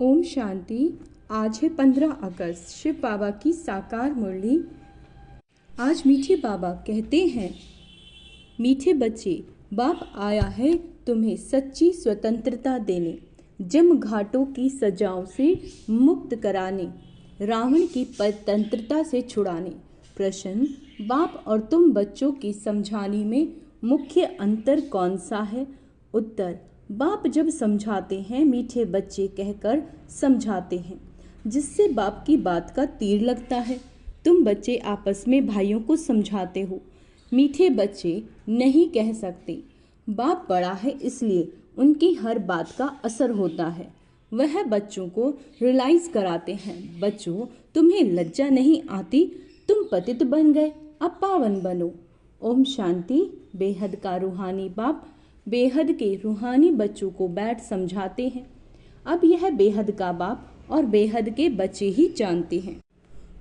ओम शांति। आज है 15 अगस्त, शिव बाबा की साकार मुरली। आज मीठे बाबा कहते हैं, मीठे बच्चे, बाप आया है तुम्हें सच्ची स्वतंत्रता देने, जम घाटों की सजाओं से मुक्त कराने, रावण की परतंत्रता से छुड़ाने। प्रश्न, बाप और तुम बच्चों की समझाने में मुख्य अंतर कौन सा है? उत्तर, बाप जब समझाते हैं मीठे बच्चे कहकर समझाते हैं, जिससे बाप की बात का तीर लगता है। तुम बच्चे आपस में भाइयों को समझाते हो, मीठे बच्चे नहीं कह सकते। बाप बड़ा है इसलिए उनकी हर बात का असर होता है। वह बच्चों को रियलाइज कराते हैं, बच्चों तुम्हें लज्जा नहीं आती, तुम पतित बन गए, अब पावन बनो। ओम शांति। बेहद का रूहानी बाप बेहद के रूहानी बच्चों को बैठ समझाते हैं। अब यह बेहद का बाप और बेहद के बच्चे ही जानते हैं,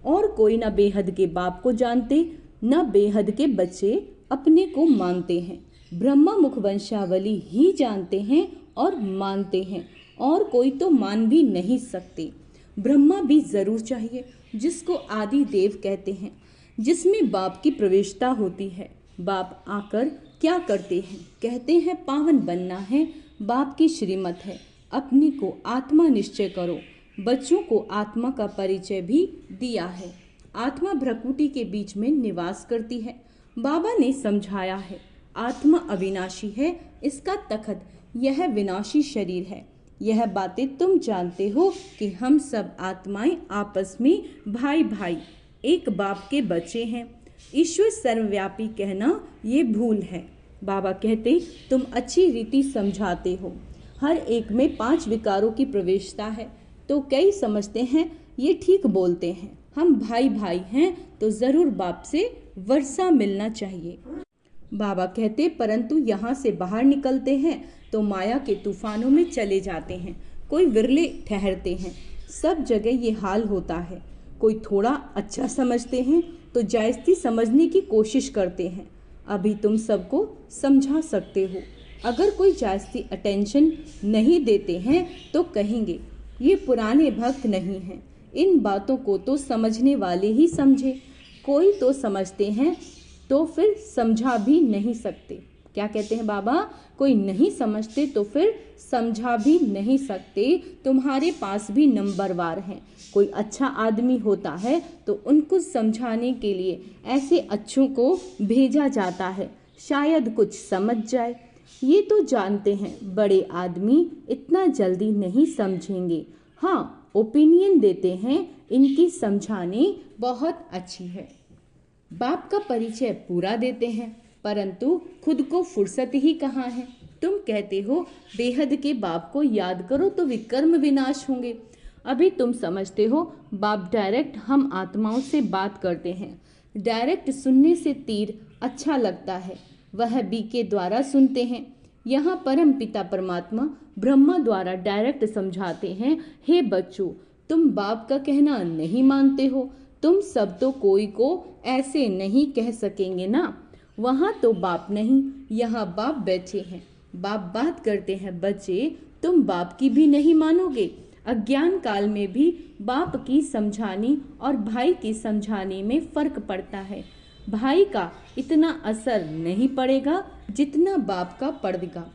और कोई न बेहद के बाप को जानते, न बेहद के बच्चे अपने को मानते हैं। ब्रह्मा मुख वंशावली ही जानते हैं और मानते हैं, और कोई तो मान भी नहीं सकते। ब्रह्मा भी जरूर चाहिए, जिसको आदि देव कहते हैं, जिसमें बाप की प्रवेशता होती है। बाप आकर क्या करते हैं? कहते हैं पावन बनना है, बाप की श्रीमत है, अपने को आत्मा निश्चय करो। बच्चों को आत्मा का परिचय भी दिया है। आत्मा भ्रकुटी के बीच में निवास करती है। बाबा ने समझाया है, आत्मा अविनाशी है, इसका तखत यह विनाशी शरीर है। यह बातें तुम जानते हो कि हम सब आत्माएं आपस में भाई भाई एक बाप के बच्चे हैं। ईश्वर सर्वव्यापी कहना ये भूल है। बाबा कहते, तुम अच्छी रीति समझाते हो, हर एक में 5 विकारों की प्रवेशता है, तो कई समझते हैं ये ठीक बोलते हैं, हम भाई भाई हैं तो जरूर बाप से वर्षा मिलना चाहिए। बाबा कहते, परंतु यहाँ से बाहर निकलते हैं तो माया के तूफानों में चले जाते हैं। कोई विरले ठहरते हैं, सब जगह ये हाल होता है। कोई थोड़ा अच्छा समझते हैं तो जायज़ी समझने की कोशिश करते हैं। अभी तुम सबको समझा सकते हो। अगर कोई जायज़ी अटेंशन नहीं देते हैं तो कहेंगे ये पुराने भक्त नहीं हैं। इन बातों को तो समझने वाले ही समझे। कोई तो समझते हैं तो फिर समझा भी नहीं सकते। क्या कहते हैं बाबा? कोई नहीं समझते तो फिर समझा भी नहीं सकते। तुम्हारे पास भी नंबरवार हैं। कोई अच्छा आदमी होता है तो उनको समझाने के लिए ऐसे अच्छों को भेजा जाता है, शायद कुछ समझ जाए। ये तो जानते हैं बड़े आदमी इतना जल्दी नहीं समझेंगे। हाँ, ओपिनियन देते हैं, इनकी समझाने बहुत अच्छी है। बाप का परिचय पूरा देते हैं, परंतु खुद को फुर्सत ही कहाँ है। तुम कहते हो बेहद के बाप को याद करो तो विकर्म विनाश होंगे। अभी तुम समझते हो बाप डायरेक्ट हम आत्माओं से बात करते हैं। डायरेक्ट सुनने से तीर अच्छा लगता है, वह बी के द्वारा सुनते हैं। यहाँ परम पिता परमात्मा ब्रह्मा द्वारा डायरेक्ट समझाते हैं, हे बच्चों, तुम बाप का कहना नहीं मानते हो, तुम सब तो कोई को ऐसे नहीं कह सकेंगे ना। वहाँ तो बाप नहीं, यहाँ बाप बैठे हैं। बाप बात करते हैं, बच्चे तुम बाप की भी नहीं मानोगे। अज्ञान काल में भी बाप की समझानी और भाई की समझाने में फर्क पड़ता है। भाई का इतना असर नहीं पड़ेगा जितना बाप का पड़ेगा।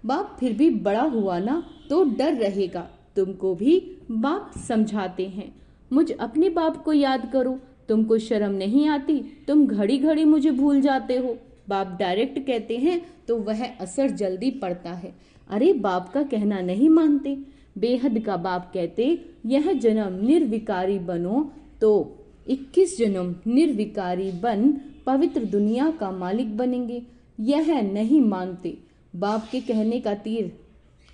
बाप फिर भी बड़ा हुआ ना तो डर रहेगा। तुमको भी बाप समझाते हैं, मुझ अपने बाप को याद करो। तुमको शर्म नहीं आती? तुम घड़ी घड़ी मुझे भूल जाते हो। बाप डायरेक्ट कहते हैं तो वह असर जल्दी पड़ता है। अरे बाप का कहना नहीं मानते। बेहद का बाप कहते, यह जन्म निर्विकारी बनो तो 21 जन्म निर्विकारी बन पवित्र दुनिया का मालिक बनेंगे। यह नहीं मानते। बाप के कहने का तीर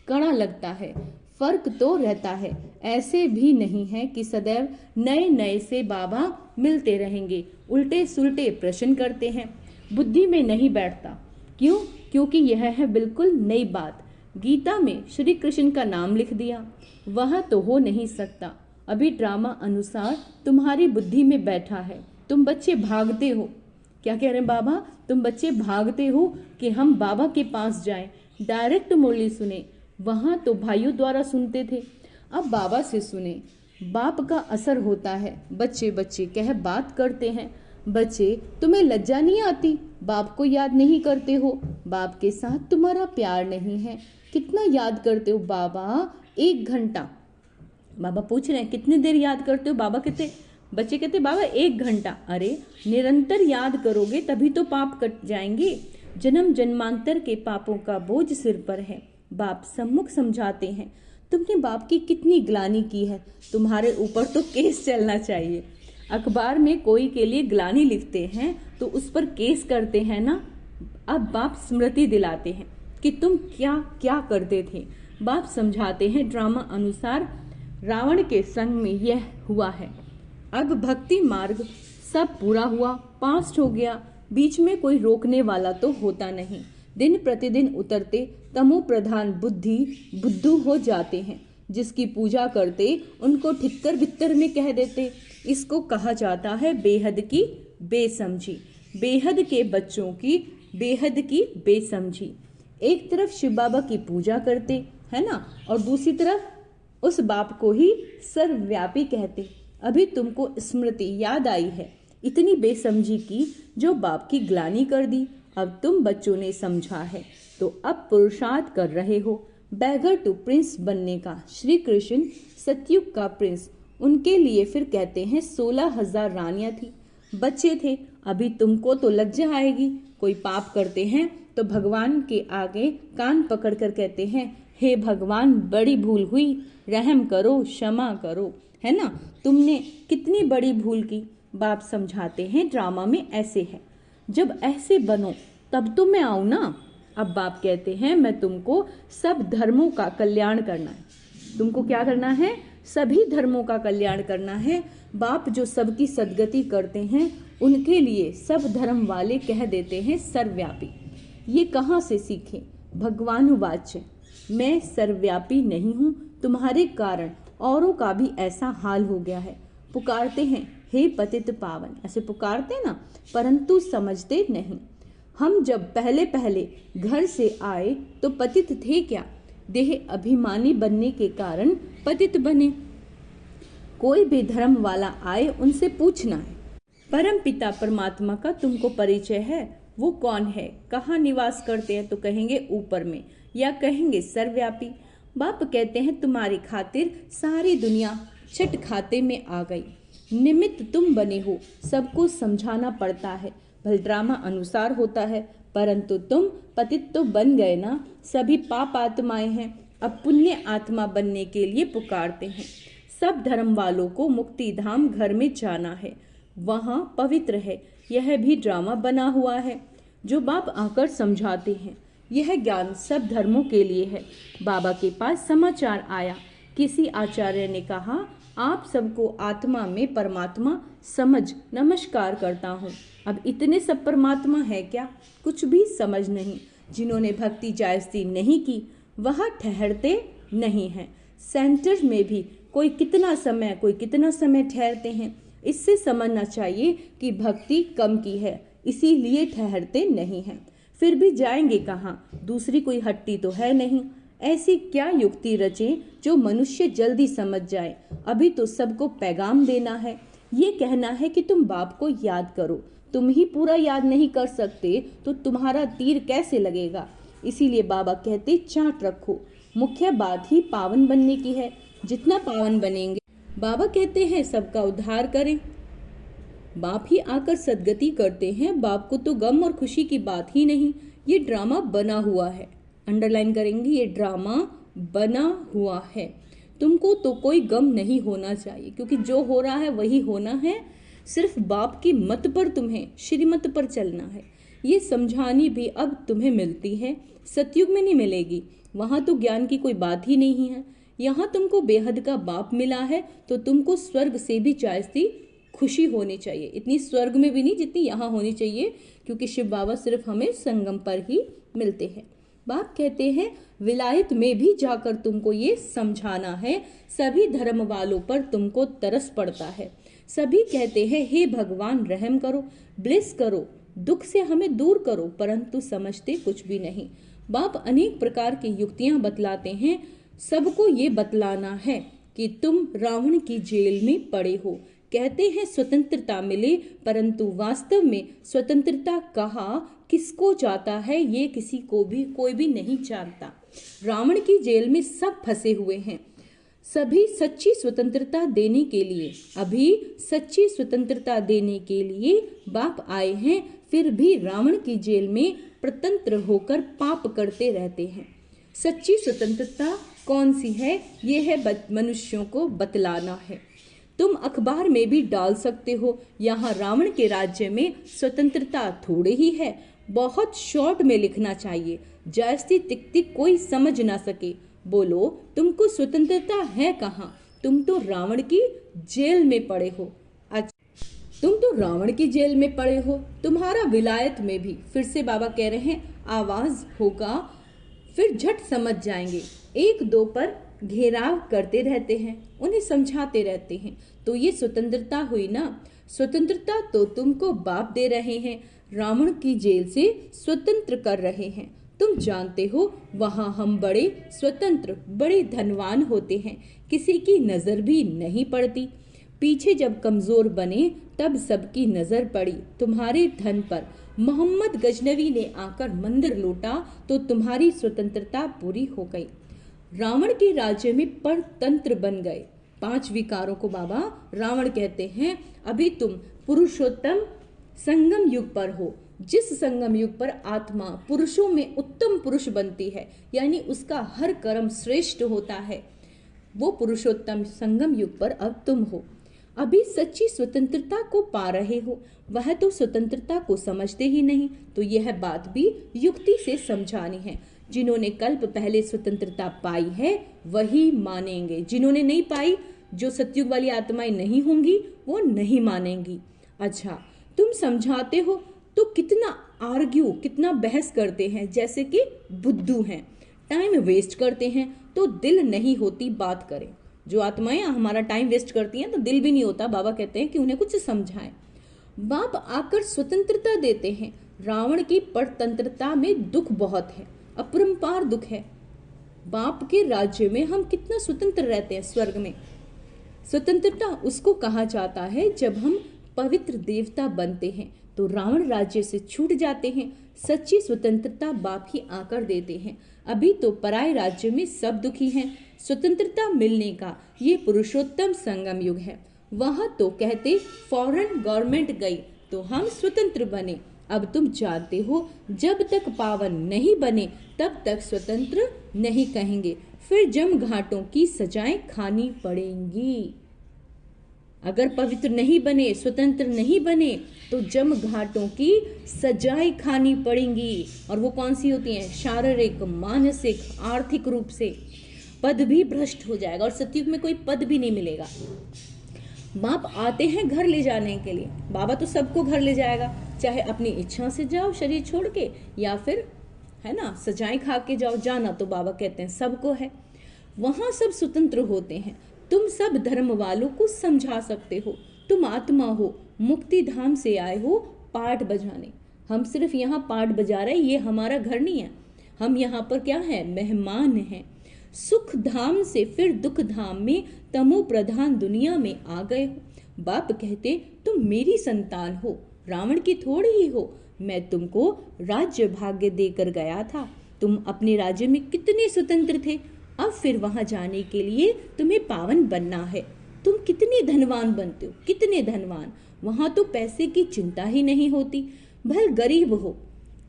कड़ा लगता है। फर्क तो रहता है। ऐसे भी नहीं है कि सदैव नए नए से बाबा मिलते रहेंगे। उल्टे सुलटे प्रश्न करते हैं, बुद्धि में नहीं बैठता। क्यों? क्योंकि यह है बिल्कुल नई बात। गीता में श्री कृष्ण का नाम लिख दिया, वह तो हो नहीं सकता। अभी ड्रामा अनुसार तुम्हारी बुद्धि में बैठा है। तुम बच्चे भागते हो। क्या कह रहे हैं बाबा? तुम बच्चे भागते हो कि हम बाबा के पास जाएं, डायरेक्ट मुरली सुने। वहाँ तो भाइयों द्वारा सुनते थे, अब बाबा से सुने। बाप का असर होता है। बच्चे बच्चे कह बात करते हैं। बच्चे, तुम्हें लज्जा नहीं आती? बाप को याद नहीं करते हो? बाप के साथ तुम्हारा प्यार नहीं है। कितना याद करते हो बाबा? 1 घंटा। बाबा पूछ रहे हैं कितनी देर याद करते हो? बाबा कहते, बच्चे कहते बाबा 1 घंटा। अरे निरंतर याद करोगे तभी तो पाप कट जाएंगे। जन्म जन्मांतर के पापों का बोझ सिर पर है। बाप सम्मुख समझाते हैं, तुमने बाप की कितनी ग्लानि की है। तुम्हारे ऊपर तो केस चलना चाहिए। अखबार में कोई के लिए ग्लानि लिखते हैं तो उस पर केस करते हैं ना। अब बाप स्मृति दिलाते हैं कि तुम क्या क्या करते थे। बाप समझाते हैं ड्रामा अनुसार रावण के संग में यह हुआ है। अब भक्ति मार्ग सब पूरा हुआ, पास्ट हो गया। बीच में कोई रोकने वाला तो होता नहीं। दिन प्रतिदिन उतरते तमो प्रधान बुद्धि बुद्धू हो जाते हैं। जिसकी पूजा करते उनको ठिक्कर बित्तर में कह देते। इसको कहा जाता है बेहद की बेसमझी। बेहद के बच्चों की बेहद की बेसमझी। एक तरफ शिव बाबा की पूजा करते है ना, और दूसरी तरफ उस बाप को ही सर्वव्यापी कहते। अभी तुमको स्मृति याद आई है, इतनी बेसमझी की जो बाप की ग्लानि कर दी। अब तुम बच्चों ने समझा है तो अब पुरुषार्थ कर रहे हो बैगर टू प्रिंस बनने का। श्री कृष्ण सतयुग का प्रिंस। उनके लिए फिर कहते हैं 16,000 रानियां थी। बच्चे थे। अभी तुमको तो लज्जा आएगी। कोई पाप करते हैं तो भगवान के आगे कान पकड़ कर कहते हैं, हे भगवान बड़ी भूल हुई, रहम करो, क्षमा करो। है ना, तुमने कितनी बड़ी भूल की। बाप समझाते हैं ड्रामा में ऐसे है, जब ऐसे बनो तब तो मैं आऊं ना। अब बाप कहते हैं मैं तुमको सब धर्मों का कल्याण करना है। तुमको क्या करना है? सभी धर्मों का कल्याण करना है। बाप जो सबकी सद्गति करते हैं उनके लिए सब धर्म वाले कह देते हैं सर्वव्यापी। ये कहाँ से सीखे? भगवानुवाच्य, मैं सर्वव्यापी नहीं हूँ, तुम्हारे कारण औरों का भी ऐसा हाल हो गया है। पुकारते हैं हे पतित पावन, ऐसे पुकारते ना, परंतु समझते नहीं। हम जब पहले पहले घर से आए तो पतित थे क्या? देह अभिमानी बनने के कारण पतित बने। कोई भी धर्म वाला आए उनसे पूछना है, परम पिता परमात्मा का तुमको परिचय है? वो कौन है? कहाँ निवास करते हैं? तो कहेंगे ऊपर में, या कहेंगे सर्वव्यापी। बाप कहते हैं तुम्हारी खातिर सारी दुनिया छठ खाते में आ गई। निमित्त तुम बने हो, सबको समझाना पड़ता है। भले ड्रामा अनुसार होता है, परंतु तुम पतित तो बन गए ना। सभी पाप आत्माएं हैं, अब पुण्य आत्मा बनने के लिए पुकारते हैं। सब धर्म वालों को मुक्ति धाम घर में जाना है, वहाँ पवित्र है। यह भी ड्रामा बना हुआ है जो बाप आकर समझाते हैं। यह ज्ञान सब धर्मों के लिए है। बाबा के पास समाचार आया, किसी आचार्य ने कहा आप सबको आत्मा में परमात्मा समझ नमस्कार करता हूँ। अब इतने सब परमात्मा है क्या? कुछ भी समझ नहीं। जिन्होंने भक्ति जायज़ी नहीं की वह ठहरते नहीं हैं। सेंटर में भी कोई कितना समय ठहरते हैं। इससे समझना चाहिए कि भक्ति कम की है, इसीलिए ठहरते नहीं हैं। फिर भी जाएंगे कहाँ? दूसरी कोई हट्टी तो है नहीं। ऐसी क्या युक्ति रचे जो मनुष्य जल्दी समझ जाए? अभी तो सबको पैगाम देना है, ये कहना है कि तुम बाप को याद करो। तुम ही पूरा याद नहीं कर सकते तो तुम्हारा तीर कैसे लगेगा? इसीलिए बाबा कहते चाट रखो। मुख्य बात ही पावन बनने की है। जितना पावन बनेंगे, बाबा कहते हैं सबका उद्धार करें। बाप ही आकर सद्गति करते हैं। बाप को तो गम और खुशी की बात ही नहीं। ये ड्रामा बना हुआ है, अंडरलाइन करेंगे, ये ड्रामा बना हुआ है। तुमको तो कोई गम नहीं होना चाहिए, क्योंकि जो हो रहा है वही होना है। सिर्फ बाप की मत पर तुम्हें श्रीमत पर चलना है। ये समझानी भी अब तुम्हें मिलती है, सतयुग में नहीं मिलेगी। वहाँ तो ज्ञान की कोई बात ही नहीं है। यहाँ तुमको बेहद का बाप मिला है तो तुमको स्वर्ग से भी जायज़ी खुशी होनी चाहिए। इतनी स्वर्ग में भी नहीं जितनी यहाँ होनी चाहिए, क्योंकि शिव बाबा सिर्फ हमें संगम पर ही मिलते हैं। बाप कहते हैं विलायत में भी जाकर तुमको ये समझाना है। सभी धर्म वालों पर तुमको तरस पड़ता है। सभी कहते हैं हे भगवान रहम करो, ब्लेस करो, दुख से हमें दूर करो, परंतु समझते कुछ भी नहीं। बाप अनेक प्रकार की युक्तियां बतलाते हैं। सबको ये बतलाना है कि तुम रावण की जेल में पड़े हो। कहते हैं स्वतंत्रता मिले, परंतु वास्तव में स्वतंत्रता कहा किसको जाता है ये किसी को भी कोई भी नहीं जानता। रावण की जेल में सब फंसे हुए हैं, सभी सच्ची स्वतंत्रता देने के लिए, अभी सच्ची स्वतंत्रता देने के लिए बाप आए हैं, फिर भी रावण की जेल में प्रतंत्र होकर पाप करते रहते हैं। सच्ची स्वतंत्रता कौन सी है, ये है मनुष्यों को बतलाना है। तुम अखबार में भी डाल सकते हो, यहाँ रावण के राज्य में स्वतंत्रता थोड़ी ही है, बहुत शॉर्ट में लिखना चाहिए, जैसी तिक तिक कोई समझ ना सके। बोलो तुमको स्वतंत्रता है कहाँ, तुम तो रावण की जेल में पड़े हो। तुम तो रावण की जेल में पड़े हो, तुम्हारा विलायत में भी। फिर से बाबा कह रहे हैं आवाज होगा, फिर झट समझ जाएंगे। एक दो पर घेराव करते रहते हैं, उन्हें समझाते रहते हैं, तो ये स्वतंत्रता हुई ना। स्वतंत्रता तो तुमको बाप दे रहे हैं, रावण की जेल से स्वतंत्र कर रहे हैं। तुम जानते हो वहां हम बड़े स्वतंत्र, बड़े धनवान होते हैं, किसी की नजर भी नहीं पड़ती। पीछे जब कमजोर बने तब सबकी नजर पड़ी तुम्हारे धन पर। मोहम्मद गजनवी ने आकर मंदिर लूटा तो तुम्हारी स्वतंत्रता पूरी हो गई। रावण के राज्य में परतंत्र बन गए। 5 विकारों को बाबा रावण कहते हैं। अभी तुम पुरुषोत्तम संगम युग पर हो, जिस संगम युग पर आत्मा पुरुषों में उत्तम पुरुष बनती है, यानी उसका हर कर्म श्रेष्ठ होता है, वो पुरुषोत्तम संगम युग पर अब तुम हो। अभी सच्ची स्वतंत्रता को पा रहे हो, वह तो स्वतंत्रता को समझते ही नहीं, तो यह बात भी युक्ति से समझानी है। जिन्होंने कल्प पहले स्वतंत्रता पाई है वही मानेंगे, जिन्होंने नहीं पाई, जो सतयुग वाली आत्माएं नहीं होंगी, वो नहीं मानेंगी। अच्छा, तुम समझाते हो तो कितना आर्ग्यू, कितना बहस करते हैं, जैसे कि बुद्धू हैं, टाइम वेस्ट करते हैं, तो दिल नहीं होती बात करें। जो आत्माएं हमारा टाइम वेस्ट करती हैं तो दिल भी नहीं होता। बाबा कहते हैं कि उन्हें कुछ समझाएं। बाप आकर स्वतंत्रता देते हैं। रावण की परतंत्रता में दुख बहुत है, अपरंपार दुख है। बाप के राज्य में हम कितना स्वतंत्र रहते हैं। स्वर्ग में स्वतंत्रता उसको कहा जाता है जब हम पवित्र देवता बनते हैं, तो रावण राज्य से छूट जाते हैं। सच्ची स्वतंत्रता बाप ही आकर देते हैं। अभी तो पराये राज्य में सब दुखी हैं। स्वतंत्रता मिलने का ये पुरुषोत्तम संगम युग है। वहां तो कहते फॉरेन गवर्नमेंट गई तो हम स्वतंत्र बने। अब तुम जानते हो जब तक पावन नहीं बने तब तक स्वतंत्र नहीं कहेंगे, फिर जम घाटों की सजाएं खानी पड़ेंगी। अगर पवित्र नहीं बने, स्वतंत्र नहीं बने, तो जम घाटों की सजाएं खानी पड़ेंगी। और वो कौन सी होती हैं? शारीरिक, मानसिक, आर्थिक रूप से। पद भी भ्रष्ट हो जाएगा और सतयुग में कोई पद भी नहीं मिलेगा। बाप आते हैं घर ले जाने के लिए। बाबा तो सबको घर ले जाएगा, चाहे अपनी इच्छा से जाओ शरीर छोड़ के, या फिर है ना सजाएं खा के जाओ। जाना तो बाबा कहते हैं सबको है। वहां सब स्वतंत्र होते हैं। तुम सब धर्म वालों को समझा सकते हो। तुम आत्मा हो, मुक्ति धाम से आए हो पाठ बजाने। हम सिर्फ यहाँ पाठ बजा रहे, ये हमारा घर नहीं है। हम यहाँ पर क्या है? मेहमान हैं। सुख धाम से फिर दुख धाम में तमो प्रधान दुनिया में आ गए हो। बाप कहते तुम मेरी संतान हो, रावण की थोड़ी ही हो। मैं तुमको राज्य भाग्य देकर गया था। तुम अपने राज्य में कितने स्वतंत्र थे, अब फिर वहां जाने के लिए तुम्हें पावन बनना है। तुम कितने धनवान बनते हो, कितने धनवान। वहां तो पैसे की चिंता ही नहीं होती। भले गरीब हो,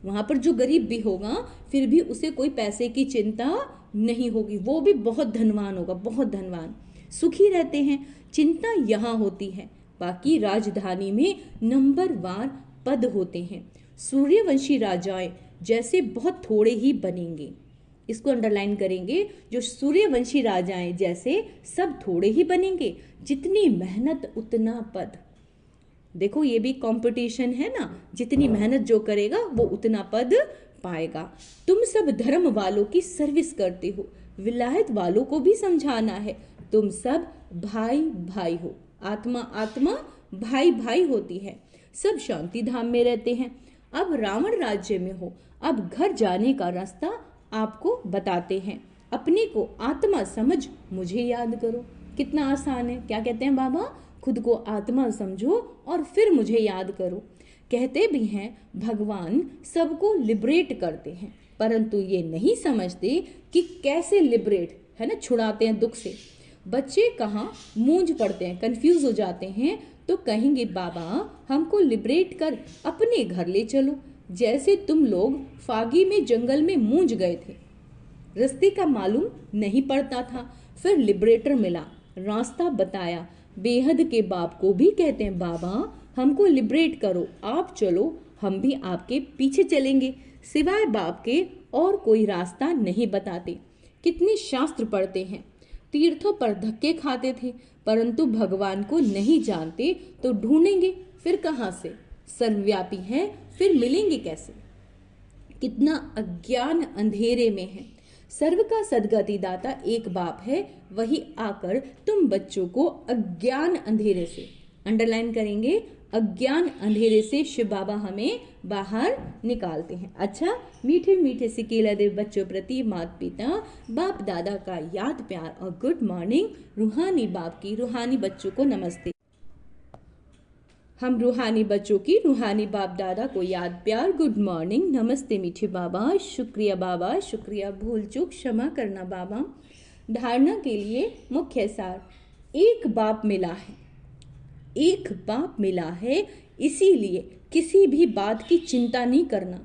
वहां पर जो गरीब भी होगा फिर भी उसे कोई पैसे की चिंता नहीं होगी, वो भी बहुत धनवान होगा, बहुत धनवान। सुखी रहते हैं। चिंता यहाँ होती है। बाकी राजधानी में नंबरवार पद होते हैं। सूर्यवंशी राजाएं जैसे बहुत थोड़े ही बनेंगे। इसको अंडरलाइन करेंगे, जो सूर्यवंशी राजाएं जैसे सब थोड़े ही बनेंगे। जितनी मेहनत उतना पद। देखो ये भी कंपटीशन है ना, जितनी मेहनत जो करेगा वो उतना पद पाएगा। तुम सब धर्म वालों की सर्विस करते हो, विलायत वालों को भी समझाना है। तुम सब भाई भाई हो। आत्मा आत्मा भाई भाई होती है। सब शांति धाम में रहते हैं। अब रावण राज्य में हो। अब घर जाने का रास्ता आपको बताते हैं। अपने को आत्मा समझ मुझे याद करो। कितना आसान है। क्या कहते हैं बाबा? खुद को आत्मा समझो और फिर मुझे याद करो। कहते भी हैं भगवान सबको लिबरेट करते हैं, परंतु ये नहीं समझते कि कैसे लिबरेट, है ना, छुड़ाते हैं दुख से। बच्चे कहाँ मूंझ पड़ते हैं, कंफ्यूज हो जाते हैं, तो कहेंगे बाबा हमको लिबरेट कर अपने घर ले चलो। जैसे तुम लोग फागी में जंगल में मूंझ गए थे, रास्ते का मालूम नहीं पड़ता था, फिर लिबरेटर मिला, रास्ता बताया। बेहद के बाप को भी कहते हैं बाबा हमको लिबरेट करो, आप चलो, हम भी आपके पीछे चलेंगे। सिवाय बाप के और कोई रास्ता नहीं बताते। कितने शास्त्र पढ़ते हैं, तीर्थों पर धक्के खाते थे, परंतु भगवान को नहीं जानते तो ढूंढेंगे फिर कहाँ से? सर्वव्यापी है, फिर मिलेंगे कैसे? कितना अज्ञान अंधेरे में है। सर्व का सदगति दाता एक बाप है, वही आकर तुम बच्चों को अज्ञान अंधेरे से, अंडरलाइन करेंगे, अज्ञान अंधेरे से शिव बाबा हमें बाहर निकालते हैं। अच्छा, मीठे मीठे सिकेला देव बच्चों प्रति माता पिता बाप दादा का याद प्यार और गुड मॉर्निंग। रूहानी बाप की रूहानी बच्चों को नमस्ते। हम रूहानी बच्चों की रूहानी बाप दादा को याद प्यार गुड मॉर्निंग, नमस्ते मीठे बाबा, शुक्रिया बाबा, शुक्रिया, भूल चूक क्षमा करना बाबा। धारणा के लिए मुख्य सार, एक बाप मिला है, एक बाप मिला है, इसीलिए किसी भी बात की चिंता नहीं करना,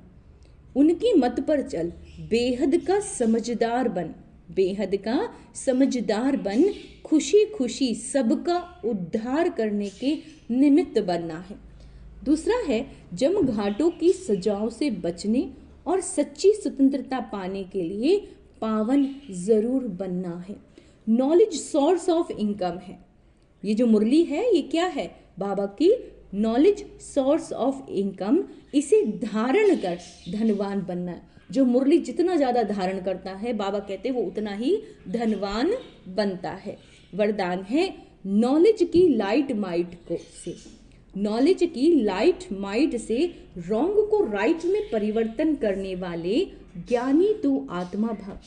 उनकी मत पर चल, बेहद का समझदार बन, बेहद का समझदार बन, खुशी खुशी सबका उद्धार करने के निमित्त बनना है। दूसरा है जम घाटों की सजाओं से बचने और सच्ची स्वतंत्रता पाने के लिए पावन जरूर बनना है। नॉलेज सोर्स ऑफ इनकम है। ये जो मुरली है ये क्या है? बाबा की नॉलेज सोर्स ऑफ इनकम, इसे धारण कर धनवान बनना है। जो मुरली जितना ज्यादा धारण करता है, बाबा कहते हैं वो उतना ही धनवान बनता है। वरदान है नॉलेज की लाइट माइट को से, नॉलेज की लाइट माइट से रॉन्ग को राइट में परिवर्तन करने वाले ज्ञानी तू आत्मा भव।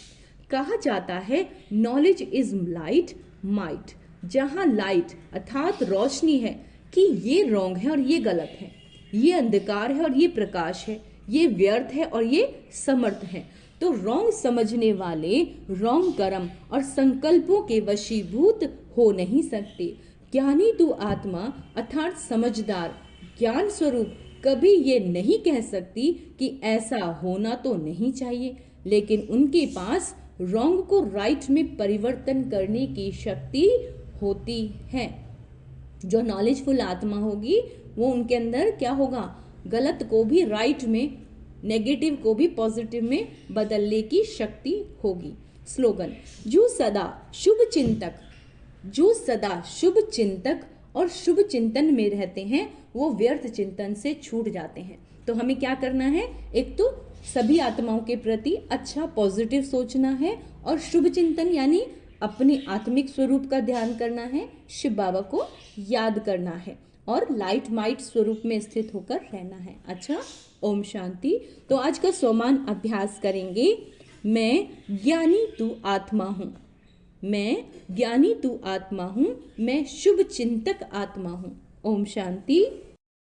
कहा जाता है नॉलेज इज लाइट माइट, जहां लाइट अर्थात रोशनी है कि ये रॉन्ग है और ये गलत है, ये अंधकार है और ये प्रकाश है, ये व्यर्थ है और ये समर्थ है। तो रॉन्ग समझने वाले रॉन्ग कर्म और संकल्पों के वशीभूत हो नहीं सकते। ज्ञानी तू आत्मा अर्थात समझदार ज्ञान स्वरूप कभी ये नहीं कह सकती कि ऐसा होना तो नहीं चाहिए, लेकिन उनके पास रॉन्ग को राइट में परिवर्तन करने की शक्ति होती है। जो नॉलेजफुल आत्मा होगी वो उनके अंदर क्या होगा? गलत को भी राइट में, नेगेटिव को भी पॉजिटिव में बदलने की शक्ति होगी। स्लोगन, जो सदा शुभ चिंतक, जो सदा शुभ चिंतक और शुभ चिंतन में रहते हैं वो व्यर्थ चिंतन से छूट जाते हैं। तो हमें क्या करना है? एक तो सभी आत्माओं के प्रति अच्छा पॉजिटिव सोचना है और शुभ चिंतन यानी अपने आत्मिक स्वरूप का ध्यान करना है, शिव बाबा को याद करना है और लाइट माइट स्वरूप में स्थित होकर रहना है। अच्छा, ओम शांति। तो आज का सोमान अभ्यास करेंगे। मैं ज्ञानी तू आत्मा हूँ, मैं ज्ञानी तू आत्मा हूँ, मैं शुभ चिंतक आत्मा हूँ। ओम शांति।